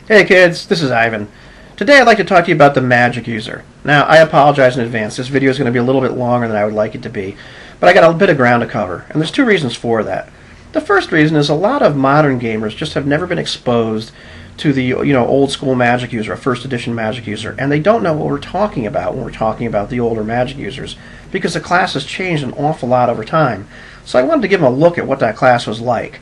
Hey kids, this is Ivan. Today I'd like to talk to you about the magic user. Now, I apologize in advance. This video is going to be a little bit longer than I would like it to be, but I got a bit of ground to cover, and there's two reasons for that. The first reason is a lot of modern gamers just have never been exposed to the old school magic user, a first edition magic user, and they don't know what we're talking about when we're talking about the older magic users, because the class has changed an awful lot over time. So I wanted to give them a look at what that class was like.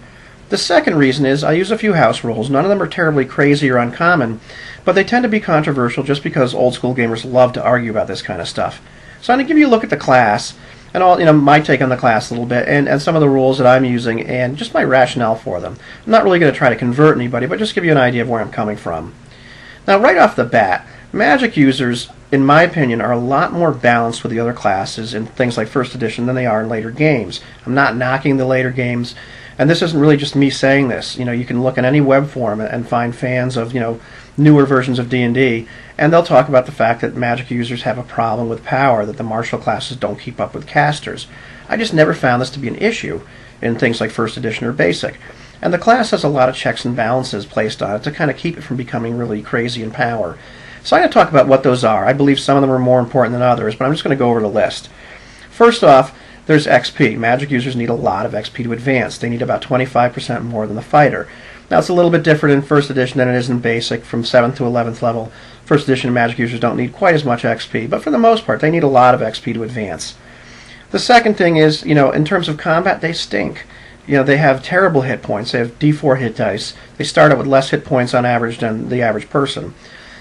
The second reason is I use a few house rules. None of them are terribly crazy or uncommon, but they tend to be controversial just because old school gamers love to argue about this kind of stuff. So I'm going to give you a look at the class and all, my take on the class a little bit, and some of the rules that I'm using and just my rationale for them. I'm not really going to try to convert anybody, but just give you an idea of where I'm coming from. Now, right off the bat, magic users, in my opinion, are a lot more balanced with the other classes in things like first edition than they are in later games. I'm not knocking the later games. And this isn't really just me saying this. You can look in any web forum and find fans of, newer versions of D&D, and they'll talk about the fact that magic users have a problem with power, that the martial classes don't keep up with casters. I just never found this to be an issue in things like first edition or basic. And the class has a lot of checks and balances placed on it to kind of keep it from becoming really crazy in power. So I'm going to talk about what those are. I believe some of them are more important than others, but I'm just going to go over the list. First off, there's XP. Magic users need a lot of XP to advance. They need about 25% more than the fighter. Now, it's a little bit different in first edition than it is in basic, from 7th to 11th level. First edition magic users don't need quite as much XP, but for the most part, they need a lot of XP to advance. The second thing is, in terms of combat, they stink. They have terrible hit points. They have D4 hit dice. They start out with less hit points on average than the average person.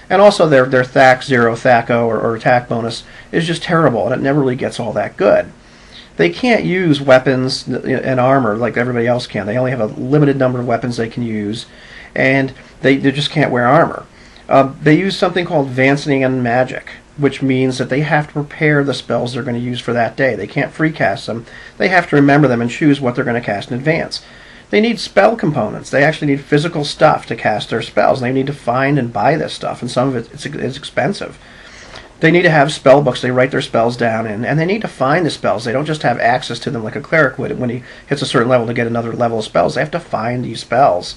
And also their THAC 0, THAC 0, or attack bonus is just terrible, and it never really gets all that good. They can't use weapons and armor like everybody else can. They only have a limited number of weapons they can use, and they just can't wear armor. They use something called advancing in magic, which means that they have to prepare the spells they're going to use for that day. They can't free cast them. They have to remember them and choose what they're going to cast in advance. They need spell components. They actually need physical stuff to cast their spells. They need to find and buy this stuff, and some of it is expensive. They need to have spell books they write their spells down in, and they need to find the spells. They don't just have access to them like a cleric would when he hits a certain level to get another level of spells. They have to find these spells.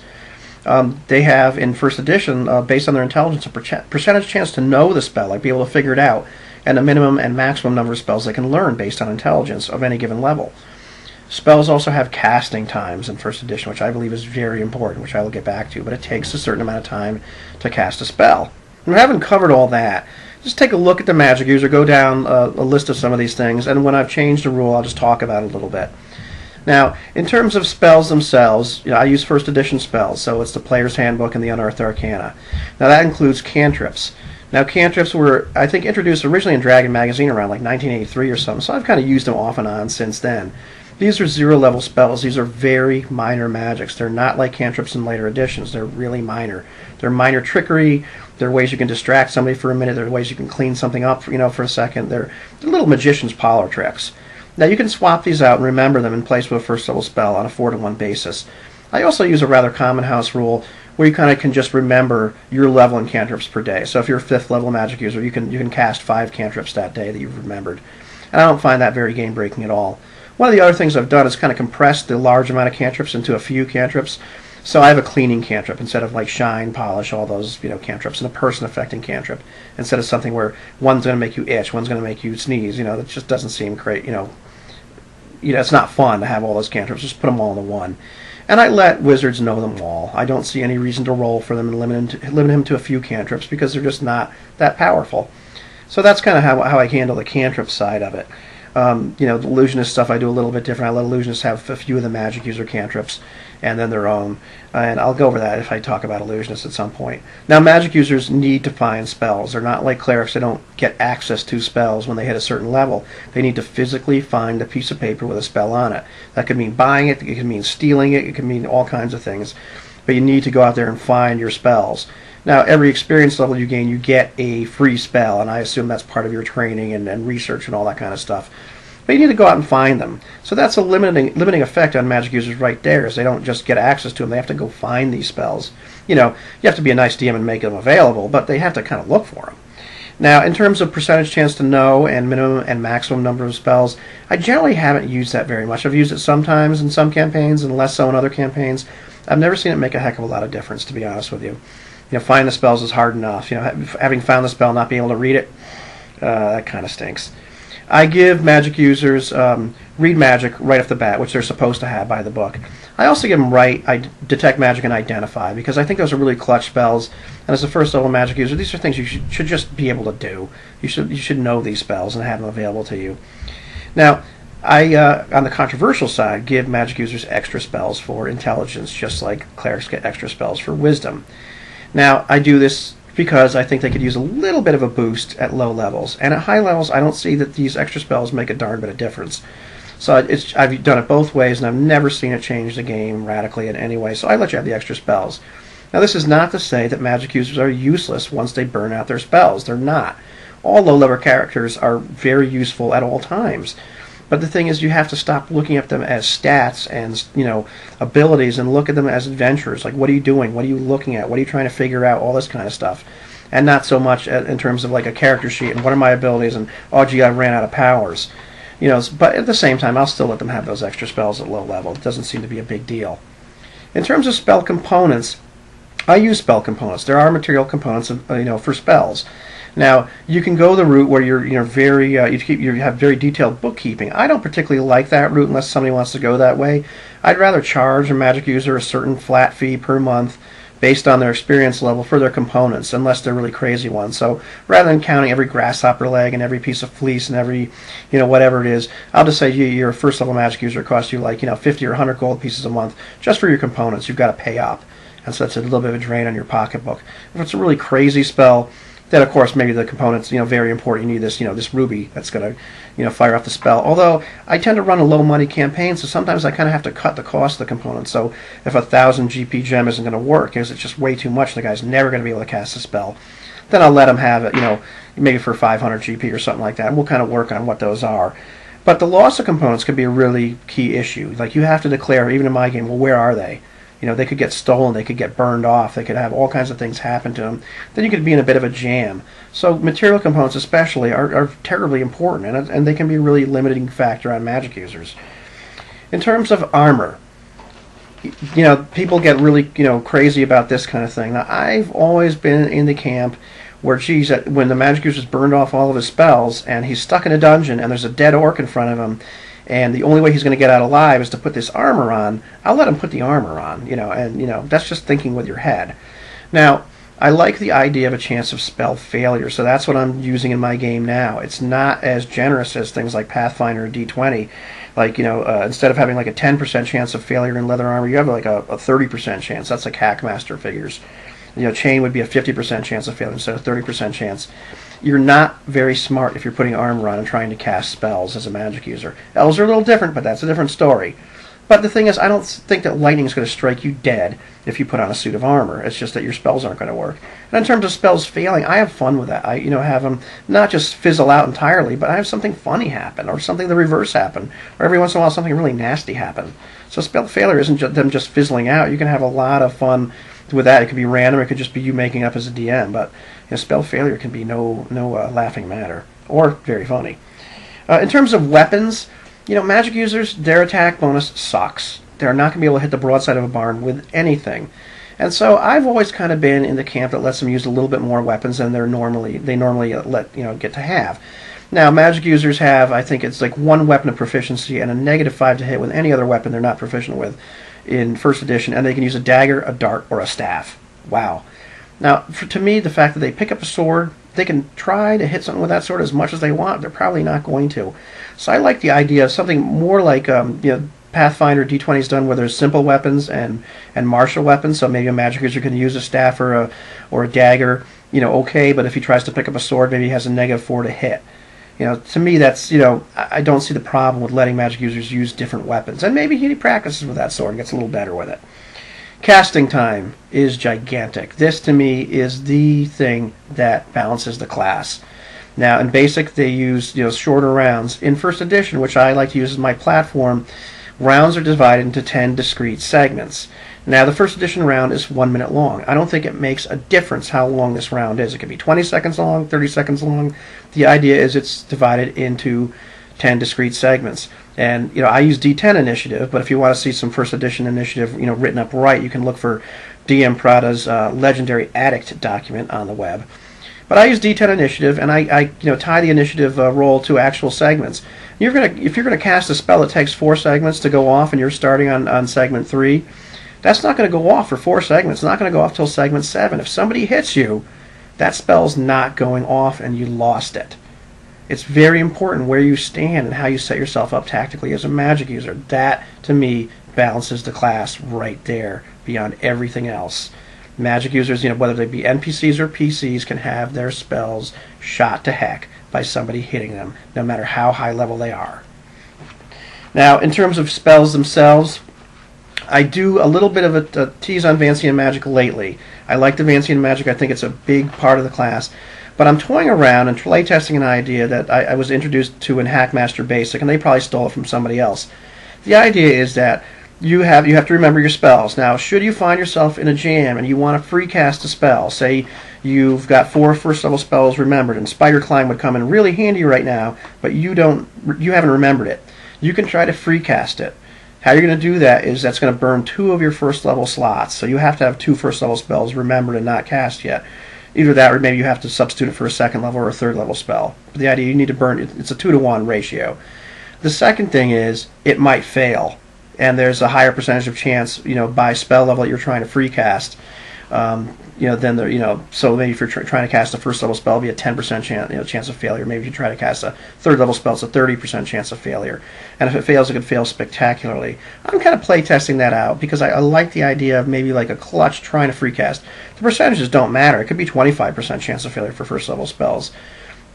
They have, in first edition, based on their intelligence, a percentage chance to know the spell, like be able to figure it out, and a minimum and maximum number of spells they can learn based on intelligence of any given level. Spells also have casting times in first edition, which I believe is very important, which I will get back to, but it takes a certain amount of time to cast a spell. And we haven't covered all that. Just take a look at the magic user, go down a list of some of these things, and when I've changed a rule, I'll just talk about it a little bit. Now, in terms of spells themselves, I use first edition spells, so it's the Player's Handbook and the Unearthed Arcana. Now, that includes cantrips. Now, cantrips were, I think, introduced originally in Dragon Magazine around like 1983 or something, so I've kind of used them off and on since then. These are zero-level spells. These are very minor magics. They're not like cantrips in later editions. They're really minor. They're minor trickery. They're ways you can distract somebody for a minute. They're ways you can clean something up, for a second. They're little magician's parlor tricks. Now, you can swap these out and remember them in place with a first-level spell on a 4-to-1 basis. I also use a rather common house rule where you kind of can just remember your level in cantrips per day. So if you're a 5th-level magic user, you can cast 5 cantrips that day that you've remembered. And I don't find that very game-breaking at all. One of the other things I've done is kind of compress the large amount of cantrips into a few cantrips. So I have a cleaning cantrip instead of like shine, polish, all those cantrips, and a person-affecting cantrip instead of something where one's going to make you itch, one's going to make you sneeze. That just doesn't seem great. It's not fun to have all those cantrips. Just put them all into one. And I let wizards know them all. I don't see any reason to roll for them and limit him to a few cantrips because they're just not that powerful. So that's kind of how I handle the cantrip side of it. The illusionist stuff I do a little bit different. I let illusionists have a few of the magic user cantrips and then their own. And I'll go over that if I talk about illusionists at some point. Now, magic users need to find spells. They're not like clerics. They don't get access to spells when they hit a certain level. They need to physically find a piece of paper with a spell on it. That could mean buying it. It could mean stealing it. It could mean all kinds of things. But you need to go out there and find your spells. Now, every experience level you gain, you get a free spell, and I assume that's part of your training and research and all that kind of stuff. But you need to go out and find them. So that's a limiting effect on magic users right there, is they don't just get access to them, they have to go find these spells. You have to be a nice DM and make them available, but they have to kind of look for them. Now, in terms of percentage chance to know and minimum and maximum number of spells, I generally haven't used that very much. I've used it sometimes in some campaigns and less so in other campaigns. I've never seen it make a heck of a lot of difference, to be honest with you. finding the spells is hard enough. Having found the spell, not being able to read it, that kind of stinks. I give magic users read magic right off the bat, which they're supposed to have by the book. I also give them detect magic and identify, because I think those are really clutch spells. And as a first level magic user, these are things you should just be able to do. You should know these spells and have them available to you. Now, I on the controversial side give magic users extra spells for intelligence, just like clerics get extra spells for wisdom. Now, I do this because I think they could use a little bit of a boost at low levels. And at high levels, I don't see that these extra spells make a darn bit of difference. So I've done it both ways, and I've never seen it change the game radically in any way. So I let you have the extra spells. Now, this is not to say that magic users are useless once they burn out their spells. They're not. All low-level characters are very useful at all times. But the thing is, you have to stop looking at them as stats and abilities, and look at them as adventurers. Like, what are you doing? What are you looking at? What are you trying to figure out? All this kind of stuff, and not so much in terms of like a character sheet and what are my abilities and, oh gee, I ran out of powers. But at the same time, I'll still let them have those extra spells at low level. It doesn't seem to be a big deal. In terms of spell components, I use spell components. There are material components, for spells. Now, you can go the route where you have very detailed bookkeeping. I don't particularly like that route unless somebody wants to go that way. I'd rather charge a magic user a certain flat fee per month based on their experience level for their components, unless they're really crazy ones. So rather than counting every grasshopper leg and every piece of fleece and every, whatever it is, I'll just say you're a first level magic user. It costs you like 50 or 100 gold pieces a month just for your components. You've got to pay up, and so that's a little bit of a drain on your pocketbook. If it's a really crazy spell, then of course maybe the components, very important. You need this, this ruby that's going to, fire off the spell. Although I tend to run a low money campaign, so sometimes I kind of have to cut the cost of the components. So if 1,000 GP gem isn't going to work, because it's just way too much, the guy's never going to be able to cast the spell, then I'll let him have it, maybe for 500 GP or something like that. And we'll kind of work on what those are. But the loss of components could be a really key issue. Like, you have to declare, even in my game, well, where are they? They could get stolen, they could get burned off, they could have all kinds of things happen to them. Then you could be in a bit of a jam. So material components especially are terribly important, and they can be a really limiting factor on magic users. In terms of armor, people get really crazy about this kind of thing. Now, I've always been in the camp where, geez, when the magic user's burned off all of his spells and he's stuck in a dungeon and there's a dead orc in front of him, and the only way he's going to get out alive is to put this armor on, I'll let him put the armor on, and that's just thinking with your head. Now, I like the idea of a chance of spell failure, so that's what I'm using in my game now. It's not as generous as things like Pathfinder or D20. Like, instead of having like a 10% chance of failure in leather armor, you have like a 30% chance. That's like Hackmaster figures. Chain would be a 50% chance of failure instead of 30% chance. You're not very smart if you're putting armor on and trying to cast spells as a magic user. Elves are a little different, but that's a different story. But the thing is, I don't think that lightning is going to strike you dead if you put on a suit of armor. It's just that your spells aren't going to work. And in terms of spells failing, I have fun with that. I have them not just fizzle out entirely, but I have something funny happen, or something the reverse happen, or every once in a while something really nasty happen. So spell failure isn't them just fizzling out. You can have a lot of fun with that. It could be random, it could just be you making up as a DM, but spell failure can be no laughing matter, or very funny. In terms of weapons, magic users, their attack bonus sucks. They're not going to be able to hit the broadside of a barn with anything. And so I've always kind of been in the camp that lets them use a little bit more weapons than they normally get to have. Now, magic users have, I think it's like 1 weapon of proficiency and a -5 to hit with any other weapon they're not proficient with in first edition, and they can use a dagger, a dart, or a staff. Wow. Now, to me, the fact that they pick up a sword, they can try to hit something with that sword as much as they want. They're probably not going to. So I like the idea of something more like Pathfinder D20's done, where there's simple weapons and martial weapons. So maybe a magic user can use a staff or a dagger, okay. But if he tries to pick up a sword, maybe he has a -4 to hit. To me, that's, I don't see the problem with letting magic users use different weapons. And maybe he practices with that sword and gets a little better with it. Casting time is gigantic. This, to me, is the thing that balances the class. Now, in Basic, they use shorter rounds. In First Edition, which I like to use as my platform, rounds are divided into 10 discrete segments. Now, the First Edition round is 1 minute long. I don't think it makes a difference how long this round is. It could be 20 seconds long, 30 seconds long. The idea is it's divided into 10 discrete segments. And I use D10 initiative, but if you want to see some First Edition initiative written up right, you can look for DM Prada's legendary addict document on the web. But I use D10 initiative, and I tie the initiative roll to actual segments. If you're gonna cast a spell that takes 4 segments to go off, and you're starting on segment 3, that's not going to go off for 4 segments. It's not going to go off till segment 7. If somebody hits you, that spell's not going off, and you lost it. It's very important where you stand and how you set yourself up tactically as a magic user. That, to me, balances the class right there beyond everything else. Magic users, whether they be NPCs or PCs, can have their spells shot to heck by somebody hitting them, no matter how high level they are. Now, in terms of spells themselves, I do a little bit of a tease on Vancian Magic lately. I like the Vancian Magic. I think it's a big part of the class. But I'm toying around and playtesting an idea that I was introduced to in Hackmaster Basic, and they probably stole it from somebody else. The idea is that you have to remember your spells. Now, should you find yourself in a jam and you want to free cast a spell, say you've got 4 first level spells remembered, and Spider Climb would come in really handy right now, but you haven't remembered it. You can try to free cast it. How you're going to do that is that's going to burn 2 of your first level slots. So you have to have 2 first level spells remembered and not cast yet. Either that, or maybe you have to substitute it for a 2nd level or a 3rd level spell. But the idea, you need to burn, it's a 2-to-1 ratio. The second thing is, it might fail. And there's a higher percentage of chance, by spell level that you're trying to free cast. So maybe if you're trying to cast a first level spell, it'll be a 10% chance of failure. Maybe if you try to cast a 3rd level spell, it's a 30% chance of failure. And if it fails, it could fail spectacularly. I'm kind of play testing that out because I like the idea of maybe like a clutch trying to free cast. The percentages don't matter. It could be 25% chance of failure for first level spells.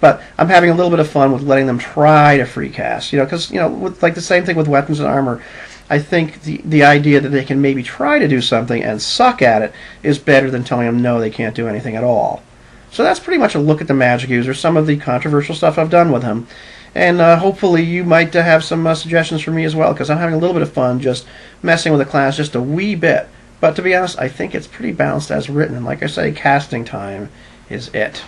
But I'm having a little bit of fun with letting them try to free cast, because with like the same thing with weapons and armor. I think the idea that they can maybe try to do something and suck at it is better than telling them no, they can't do anything at all. So that's pretty much a look at the magic user, some of the controversial stuff I've done with him. And hopefully you might have some suggestions for me as well, because I'm having a little bit of fun just messing with the class just a wee bit. But to be honest, I think it's pretty balanced as written. And like I say, casting time is it.